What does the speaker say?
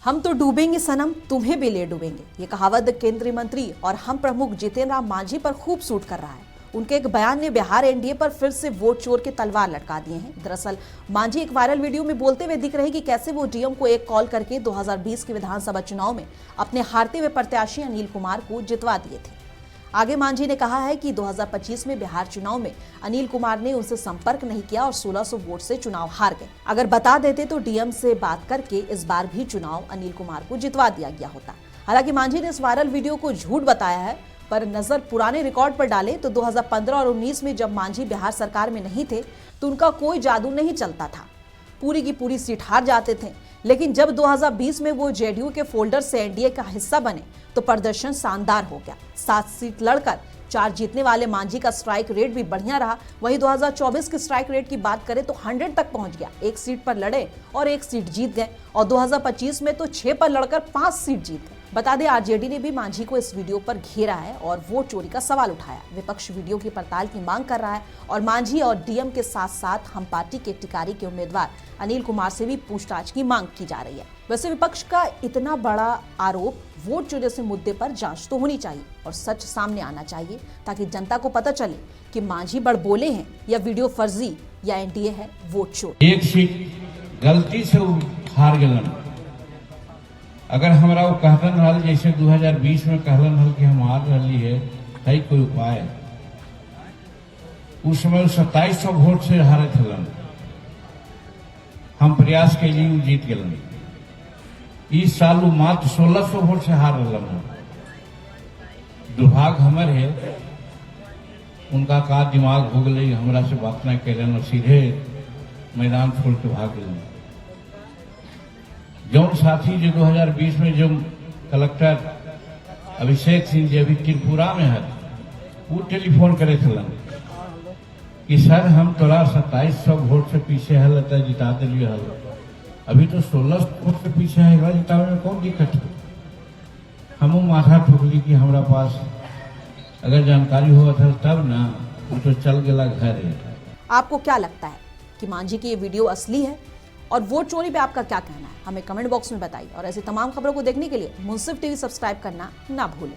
हम तो डूबेंगे सनम, तुम्हें भी ले डूबेंगे। ये कहावत केंद्रीय मंत्री और हम प्रमुख जितन राम मांझी पर खूब सूट कर रहा है। उनके एक बयान ने बिहार एनडीए पर फिर से वोट चोर के तलवार लटका दिए हैं। दरअसल मांझी एक वायरल वीडियो में बोलते हुए दिख रहे हैं कि कैसे वो डीएम को एक कॉल करके 2020 के विधानसभा चुनाव में अपने हारते हुए प्रत्याशी अनिल कुमार को जितवा दिए थे। आगे मांझी ने कहा है कि 2025 में बिहार चुनाव में अनिल कुमार ने उनसे संपर्क नहीं किया और 1600 वोट से चुनाव हार गए। अगर बता देते तो डीएम से बात करके इस बार भी चुनाव अनिल कुमार को जितवा दिया गया होता। हालांकि मांझी ने इस वायरल वीडियो को झूठ बताया है, पर नजर पुराने रिकॉर्ड पर डाले तो 2015 और 19 में जब मांझी बिहार सरकार में नहीं थे तो उनका कोई जादू नहीं चलता था, पूरी की पूरी सीट हार जाते थे। लेकिन जब 2020 में वो जेडीयू के फोल्डर से एनडीए का हिस्सा बने तो प्रदर्शन शानदार हो गया। 7 सीट लड़कर 4 जीतने वाले मांझी का स्ट्राइक रेट भी बढ़िया रहा। वहीं 2024 के स्ट्राइक रेट की बात करें तो 100 तक पहुंच गया। 1 सीट पर लड़े और 1 सीट जीत गए और 2025 में तो 6 पर लड़कर 5 सीट जीत गए। बता दें आरजेडी ने भी मांझी को इस वीडियो पर घेरा है और वोट चोरी का सवाल उठाया। विपक्ष वीडियो की पड़ताल की मांग कर रहा है और मांझी और डीएम के साथ साथ हम पार्टी के टिकारी के उम्मीदवार अनिल कुमार से भी पूछताछ की मांग की जा रही है। वैसे विपक्ष का इतना बड़ा आरोप वोट चोरी से मुद्दे पर जांच तो होनी चाहिए और सच सामने आना चाहिए ताकि जनता को पता चले कि मांझी बड़ बोले हैं या वीडियो फर्जी या एनडीए है वोट चोर। एक सीट गलती से हार गलन। अगर हमारा वो कहलन हल जैसे 2020 में कहलन हल कि हम हार रही है कोई उपाय, उस समय 2700 वोट से हारे थलन। हम प्रयास के लिए जीत गलन। इस साल वो मात्र 1600 वोट से हार रहा। दुर्भाग्य हमारे है, उनका का दिमाग हो गई, हमरा से बात न कैलन और सीधे मैदान छोड़ के भाग गए। जौन साथी जो 2020 में जो कलेक्टर अभिषेक सिंह जी अभी त्रिपुरा में है, वो टेलीफोन करे थलन कि सर हम तोरा 2700 वोट से पीछे है, जिता दिलिए हल, अभी तो 1600 वोट से पीछे है, जितावे में कौन दिक्कत है। हम माथा ठोकली कि हमारा पास अगर जानकारी हुआ था तब ना, वो तो चल गया घर। आपको क्या लगता है कि मांझी की ये वीडियो असली है और वोट चोरी पे आपका क्या कहना है, हमें कमेंट बॉक्स में बताइए। और ऐसी तमाम खबरों को देखने के लिए मुंसिफ टीवी सब्सक्राइब करना ना भूलें।